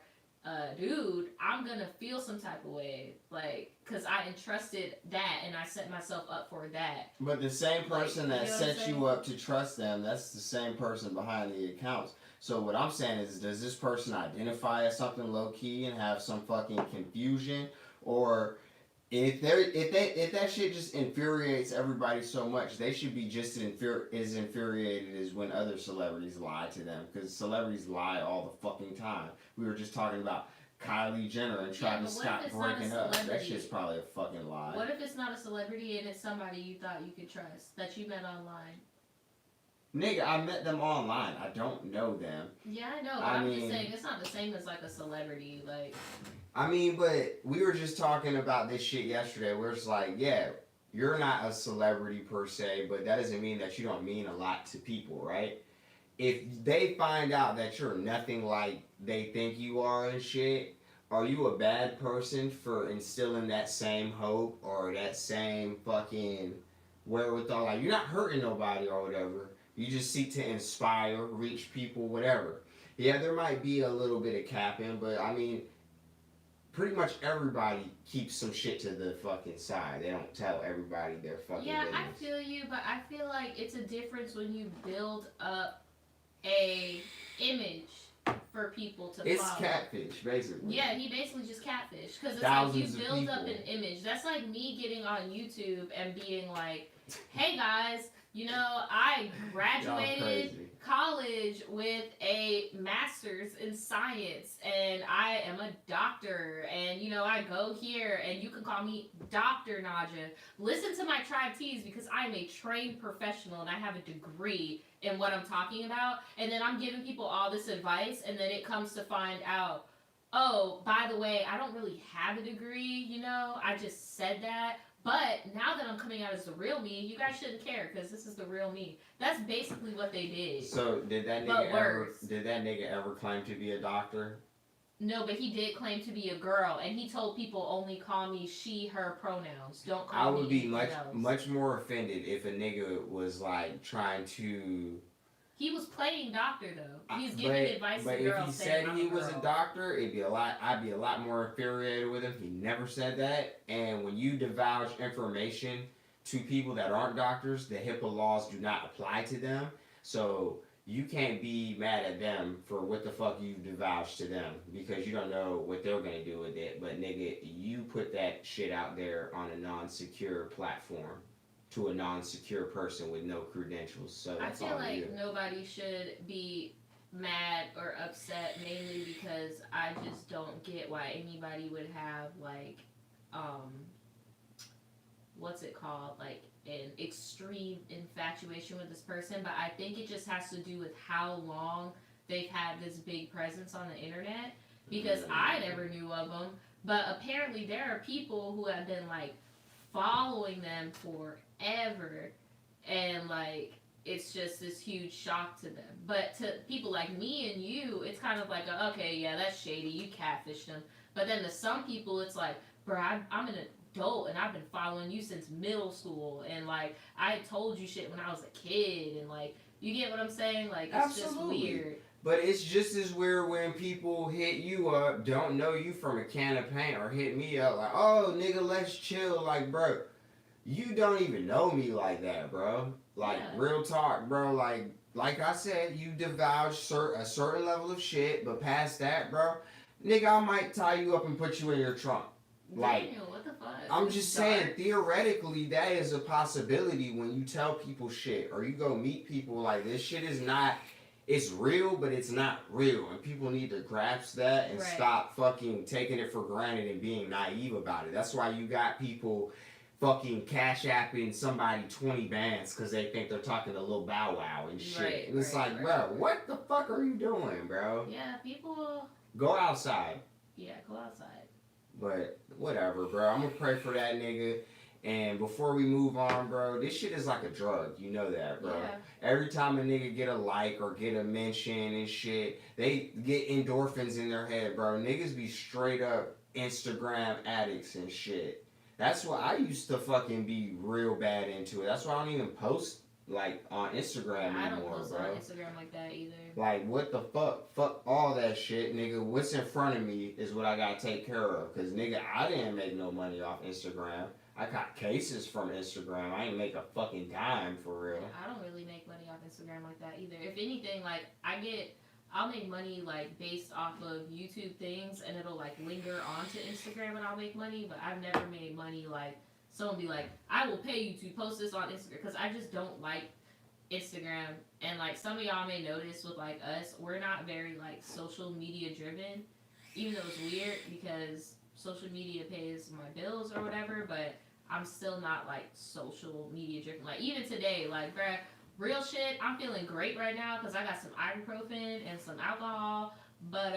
dude, I'm gonna feel some type of way, like, because I entrusted that and I set myself up for that. But the same person that set you up to trust them, that's the same person behind the accounts. So what I'm saying is, does this person identify as something low key and have some fucking confusion, or if that shit just infuriates everybody so much, they should be just as infuriated as when other celebrities lie to them, because celebrities lie all the fucking time. We were just talking about Kylie Jenner and tried to stop breaking up. That shit's probably a fucking lie. What if it's not a celebrity and it's somebody you thought you could trust that you met online? Nigga, I met them online. I don't know them. Yeah, I know, but I'm just saying it's not the same as like a celebrity. Like, I mean, but we were just talking about this shit yesterday where it's like, yeah, you're not a celebrity per se, but that doesn't mean that you don't mean a lot to people, right? If they find out that you're nothing like they think you are and shit, are you a bad person for instilling that same hope or that same fucking wherewithal? Like, you're not hurting nobody or whatever. You just seek to inspire, reach people, whatever. Yeah, there might be a little bit of capping, but I mean, pretty much everybody keeps some shit to the fucking side. They don't tell everybody their fucking business. I feel you, but I feel like it's a difference when you build up a image for people to follow. It's catfish, basically. Yeah, he basically just catfish. Because it's like you build up an image. That's like me getting on YouTube and being like, hey guys, you know, I graduated college with a master's in science and I am a doctor and, you know, I go here and you can call me Dr. Naja. Listen to my Tribe Teas because I'm a trained professional and I have a degree in what I'm talking about. And then I'm giving people all this advice and then it comes to find out, oh, by the way, I don't really have a degree, you know, I just said that. But now that I'm coming out as the real me, you guys shouldn't care because this is the real me. That's basically what they did. So did that nigga ever claim to be a doctor? No, but he did claim to be a girl, and he told people only call me she, her pronouns. Don't call me. I would be much more offended if a nigga was like trying to. He was playing doctor though. He's giving advice to girls. But if he said he was a doctor, I'd be a lot more infuriated with him. He never said that. And when you divulge information to people that aren't doctors, the HIPAA laws do not apply to them. So you can't be mad at them for what the fuck you divulged to them because you don't know what they're gonna do with it. But nigga, you put that shit out there on a non-secure platform to a non-secure person with no credentials. So that's all I feel like nobody should be mad or upset, mainly because I just don't get why anybody would have like, what's it called? Like an extreme infatuation with this person. But I think it just has to do with how long they've had this big presence on the internet. Because I never knew of them. But apparently there are people who have been like following them forever, and like it's just this huge shock to them. But to people like me and you, it's kind of like okay, yeah, that's shady, you catfished them. But then to some people it's like, bro, I'm an adult and I've been following you since middle school, and like I told you shit when I was a kid, and like, you get what I'm saying? Like, it's Absolutely. Just weird. But it's just as weird when people hit you up, don't know you from a can of paint, or hit me up like, oh, nigga, let's chill. Like, bro, you don't even know me like that, bro. Like, real talk, bro. Like I said, you divulge a certain level of shit, but past that, bro, nigga, I might tie you up and put you in your trunk. Like, Daniel, what the fuck? I'm just saying, theoretically, that is a possibility when you tell people shit, or you go meet people. Like, this shit is not... It's real, but it's not real. And people need to grasp that and stop fucking taking it for granted and being naive about it. That's why you got people fucking cash apping somebody 20 bands because they think they're talking to Lil Bow Wow and shit. And it's like, bro, what the fuck are you doing, bro? Yeah, people... Go outside. Yeah, go outside. But whatever, bro. I'm gonna pray for that nigga. And before we move on, bro, this shit is like a drug. You know that, bro. Yeah. Every time a nigga get a like or get a mention and shit, they get endorphins in their head, bro. Niggas be straight up Instagram addicts and shit. That's why I used to fucking be real bad into it. That's why I don't even post, like, on Instagram anymore, bro. I don't post on Instagram like that either. Like, what the fuck? Fuck all that shit, nigga. What's in front of me is what I gotta take care of. Because, nigga, I didn't make no money off Instagram. I got cases from Instagram. I ain't make a fucking dime for real. Yeah, I don't really make money off Instagram like that either. If anything, like, I'll make money, like, based off of YouTube things, and it'll, like, linger onto Instagram and I'll make money, but I've never made money, like, someone be like, I will pay you to post this on Instagram, because I just don't like Instagram. And, like, some of y'all may notice with, like, us, we're not very, like, social media driven. even though it's weird because social media pays my bills or whatever, but I'm still not like social media driven. Like even today, like bruh, real shit, I'm feeling great right now because I got some ibuprofen and some alcohol. But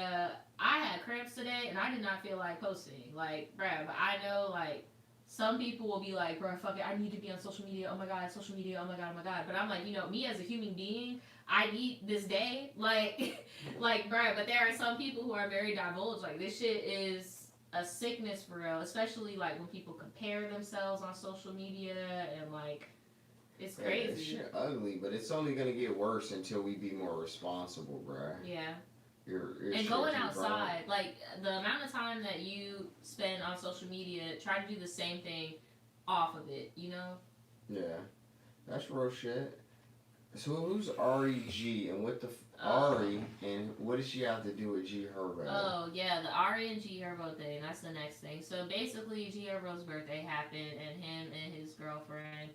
I had cramps today and I did not feel like posting. Like bruh, but I know like some people will be like, bruh, fuck it, I need to be on social media. Oh my god, social media. Oh my god, oh my god. But I'm like, you know, me as a human being, I need this day. Like, like, bruh. But there are some people who are very divulged. Like this shit is a sickness for real, especially like when people compare themselves on social media and like it's crazy. Yeah, shit ugly, but it's only gonna get worse until we be more responsible, bruh. Yeah. Your And shit going keep outside, like the amount of time that you spend on social media, try to do the same thing off of it, you know? Yeah, that's real shit. So who's Ari G and what the Uh, Ari and what does she have to do with G Herbo? oh yeah, the Ari and G Herbo thing. That's the next thing. So basically, G Herbo's birthday happened, and him and his girlfriend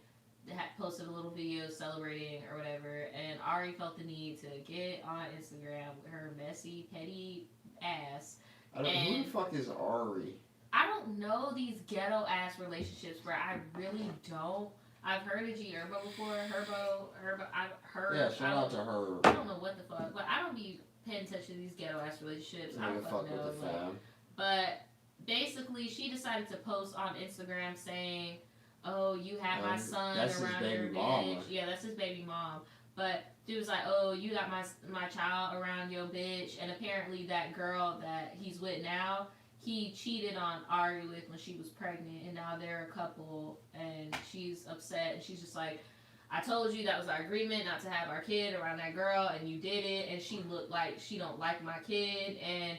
posted a little video celebrating or whatever. And Ari felt the need to get on Instagram with her messy, petty ass. Who the fuck is Ari? I don't know these ghetto ass relationships where I really don't. I've heard of G Herbo before. Herbo. I've heard. Yeah, shout out to her. I don't know what the fuck, but I don't be paying attention to these ghetto ass relationships. I don't fuck know. with the Like, fam. but basically, she decided to post on Instagram saying, "Oh, you had my son that's around his your baby bitch." mama. Yeah, that's his baby mom. But she was like, "Oh, you got my child around your bitch," and apparently that girl that he's with now, he cheated on Ari with when she was pregnant, and now they're a couple, and she's upset, and she's just like, I told you that was our agreement not to have our kid around that girl, and you did it, and she looked like she don't like my kid, and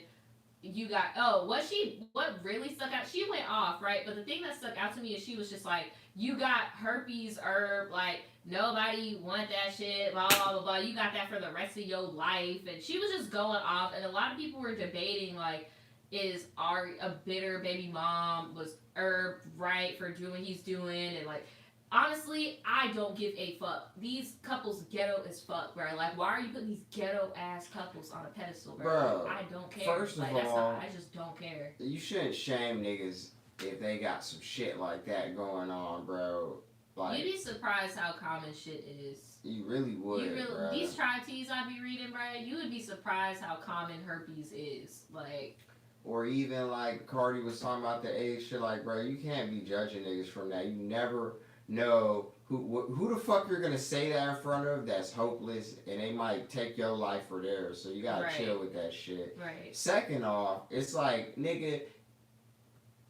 you got, what really stuck out, she went off, right, but the thing that stuck out to me is she was just like, you got herpes herb, like, nobody want that shit, blah, blah, blah, blah, you got that for the rest of your life, and she was just going off, and a lot of people were debating, like, is Ari a bitter baby mom? Was Herb right for doing what he's doing? And like, honestly, I don't give a fuck. These couples ghetto as fuck, bro. Like, why are you putting these ghetto ass couples on a pedestal, bro? I don't care. First of like, all, I just don't care. You shouldn't shame niggas if they got some shit like that going on, bro. Like, You'd be surprised how common shit is. You really would, bro. These tri-Ts I be reading, bro, you would be surprised how common herpes is. Like, or even like CARDI was talking about the age shit, like, bro, you can't be judging niggas from that. You never know who the fuck you're gonna say that in front of that's hopeless, and they might take your life for theirs. So you gotta chill with that shit. Right. Second off, it's like, nigga,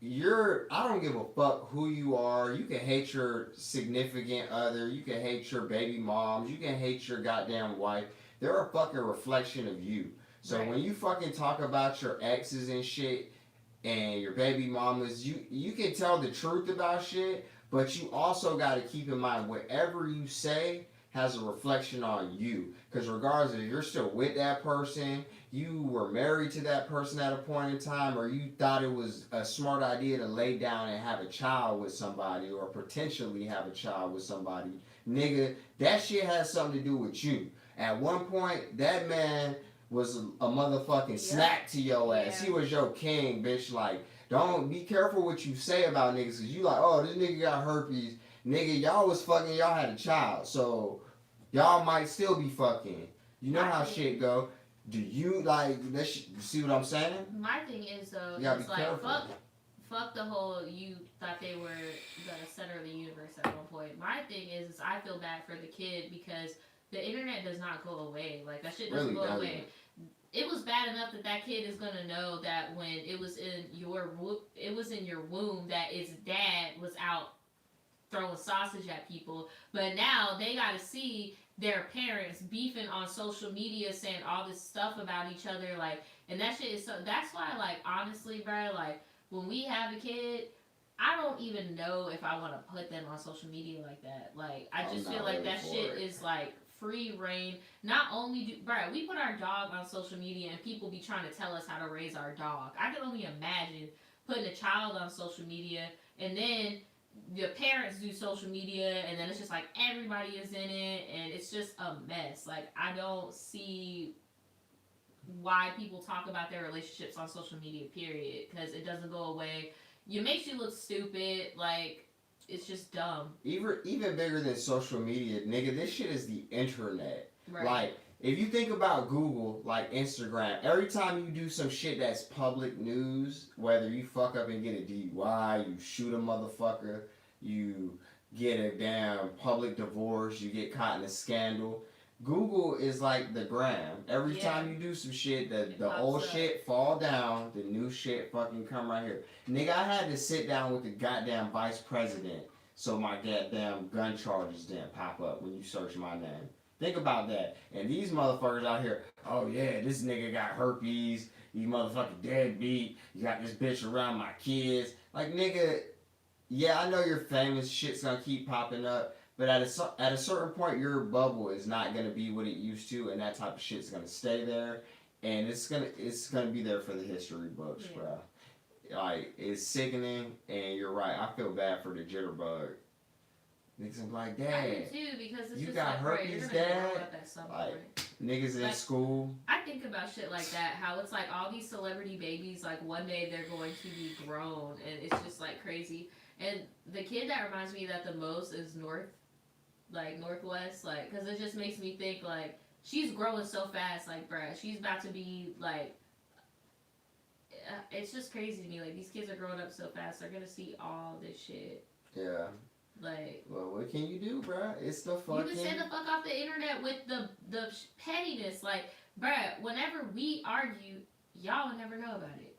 I don't give a fuck who you are. You can hate your significant other. You can hate your baby moms. You can hate your goddamn wife. They're a fucking reflection of you. So when you fucking talk about your exes and shit and your baby mamas, you can tell the truth about shit, but you also got to keep in mind whatever you say has a reflection on you. Because regardless if you're still with that person, you were married to that person at a point in time, or you thought it was a smart idea to lay down and have a child with somebody or potentially have a child with somebody, nigga, that shit has something to do with you. At one point, that man was a motherfucking snack to your ass. He was your king, bitch. Like, don't be careful what you say about niggas, cause you like, oh, this nigga got herpes. Nigga, y'all was fucking, y'all had a child. So, y'all might still be fucking. You know how shit go. Do you, like, see what I'm saying? My thing is, though, it's like, fuck the whole, you thought they were the center of the universe at one point. My thing is I feel bad for the kid because the internet does not go away. Like, that shit doesn't go away. It was bad enough that kid is gonna know that when it was in your womb that its dad was out throwing sausage at people, but now they gotta see their parents beefing on social media, saying all this stuff about each other, like, and that shit is so. That's why, like, honestly, bro, like, when we have a kid, I don't even know if I want to put them on social media like that. Like, I just feel like that shit is like free reign. Not only do, bro, we put our dog on social media and people be trying to tell us how to raise our dog. I can only imagine putting a child on social media and then the parents do social media and then it's just like everybody is in it and it's just a mess. Like, I don't see why people talk about their relationships on social media, period, because it doesn't go away. It makes you look stupid. Like, it's just dumb. Even bigger than social media, nigga, this shit is the internet. Right. Like, if you think about Google, like Instagram, every time you do some shit that's public news, whether you fuck up and get a DUI, you shoot a motherfucker, you get a damn public divorce, you get caught in a scandal. Google is like the gram. Every time you do some shit, the old shit fall down, the new shit fucking come right here. Nigga, I had to sit down with the goddamn vice president so my goddamn gun charges didn't pop up when you search my name. Think about that. And these motherfuckers out here, oh yeah, this nigga got herpes, you motherfucking deadbeat, you got this bitch around my kids. Like, nigga, yeah, I know you're famous, shit's gonna keep popping up, but at a certain point, your bubble is not gonna be what it used to, and that type of shit's gonna stay there, and it's gonna be there for the history books, bro. Like, it's sickening, and you're right. I feel bad for the jitterbug. Niggas I'm like, Dad, I do too, because it's you just got like, herpes, right, Dad? Like, niggas in like, school. I think about shit like that, how it's like all these celebrity babies, like one day they're going to be grown, and it's just like crazy. And the kid that reminds me of that the most is Northwest, like, because it just makes me think, like, she's growing so fast, like, bruh, she's about to be, like, it's just crazy to me, like, these kids are growing up so fast, they're gonna see all this shit. Yeah. Like, well, what can you do, bruh? It's the fucking... You can stay the fuck off the internet with the pettiness. Like, bruh, whenever we argue, y'all will never know about it.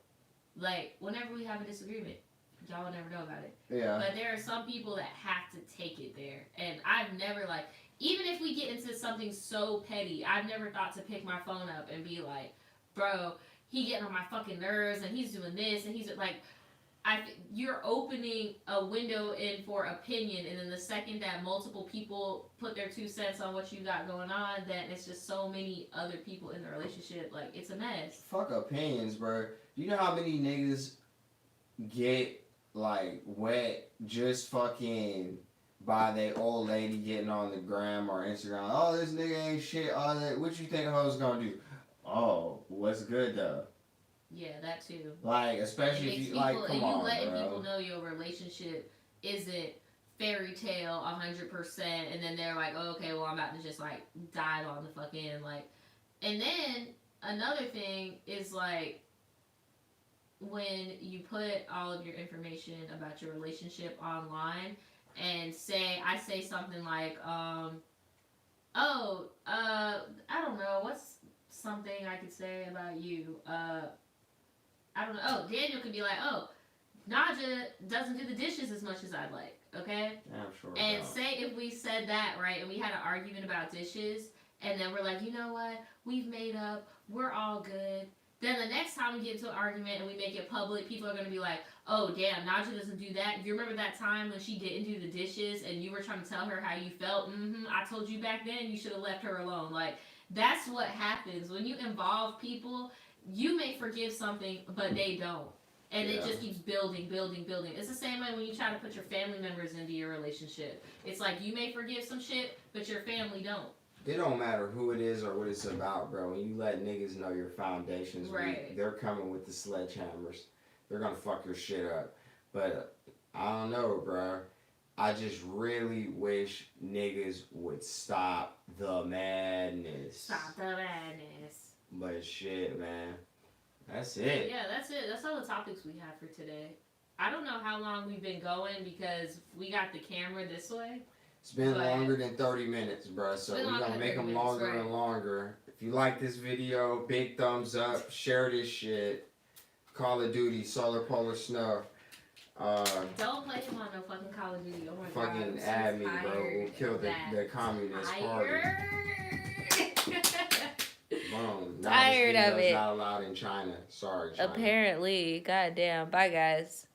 Like, whenever we have a disagreement, y'all will never know about it. Yeah. But there are some people that have to take it there. And I've never, like, even if we get into something so petty, I've never thought to pick my phone up and be like, bro, he getting on my fucking nerves, and he's doing this, and he's, like... you're opening a window in for opinion, and then the second that multiple people put their 2 cents on what you got going on, then it's just so many other people in the relationship. Like, it's a mess. Fuck opinions, bro. You know how many niggas get, like, wet just fucking by their old lady getting on the gram or Instagram? Oh, this nigga ain't shit. Oh, what you think a hoe's gonna do? Oh, what's good, though? Yeah, that too. Like, especially if you, people, like, come on, letting bro. people know your relationship isn't fairy tale 100%, and then they're like, oh, okay, well, I'm about to just, like, dive on the fucking, like... And then, another thing is, like, when you put all of your information about your relationship online, and I say something like, I don't know, what's something I could say about you? I don't know. Oh, Daniel could be like, oh, Naja doesn't do the dishes as much as I'd like, okay? Yeah, I'm sure. And say if we said that, right, and we had an argument about dishes, and then we're like, you know what? We've made up. We're all good. Then the next time we get into an argument and we make it public, people are going to be like, oh, damn, Naja doesn't do that. You remember that time when she didn't do the dishes and you were trying to tell her how you felt? I told you back then you should have left her alone. Like, that's what happens. When you involve people... You may forgive something, but they don't. And it just keeps building. It's the same way when you try to put your family members into your relationship. It's like you may forgive some shit, but your family don't. It don't matter who it is or what it's about, bro. When you let niggas know your foundation's weak, they're coming with the sledgehammers. They're gonna fuck your shit up. But I don't know, bro. I just really wish niggas would stop the madness. Stop the madness. But shit, man. That's it. Yeah, that's it. That's all the topics we have for today. I don't know how long we've been going because we got the camera this way. It's been longer than 30 minutes, bro. So we're going to make them longer and longer. If you like this video, big thumbs up. Share this shit. Call of Duty, Solar Polar Snow. Don't play him on no fucking Call of Duty. Oh my god. Fucking add me, bro. We'll kill the Communist Party. Boom. Tired of it. Not allowed in China. Sorry, China. Apparently. Goddamn. Bye, guys.